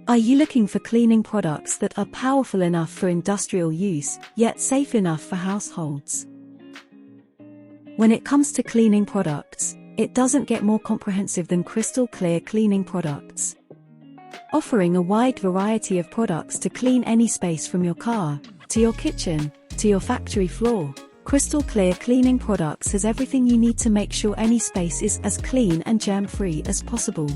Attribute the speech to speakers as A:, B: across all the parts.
A: Are you looking for cleaning products that are powerful enough for industrial use, yet safe enough for households? When it comes to cleaning products, it doesn't get more comprehensive than crystal clear cleaning products. Offering a wide variety of products to clean any space from your car, to your kitchen, to your factory floor, Crystal Clear Cleaning Products has everything you need to make sure any space is as clean and germ-free as possible.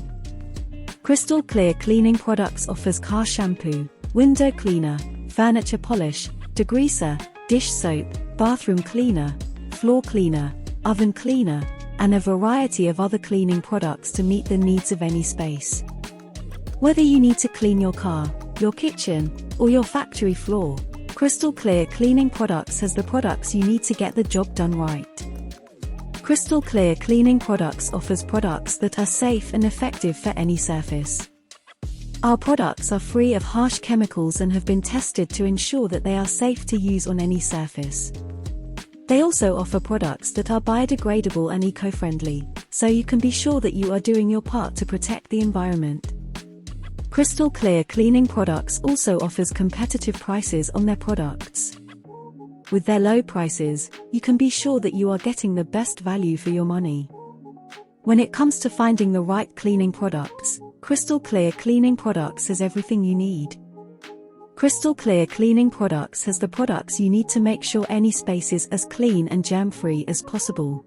A: Crystal Clear Cleaning Products offers car shampoo, window cleaner, furniture polish, degreaser, dish soap, bathroom cleaner, floor cleaner, oven cleaner, and a variety of other cleaning products to meet the needs of any space. Whether you need to clean your car, your kitchen, or your factory floor, Crystal Clear Cleaning Products has the products you need to get the job done right. Crystal Clear Cleaning Products offers products that are safe and effective for any surface. Our products are free of harsh chemicals and have been tested to ensure that they are safe to use on any surface. They also offer products that are biodegradable and eco-friendly, so you can be sure that you are doing your part to protect the environment. Crystal Clear Cleaning Products also offers competitive prices on their products. With their low prices, you can be sure that you are getting the best value for your money. When it comes to finding the right cleaning products, Crystal Clear Cleaning Products has everything you need. Crystal Clear Cleaning Products has the products you need to make sure any space is as clean and germ-free as possible.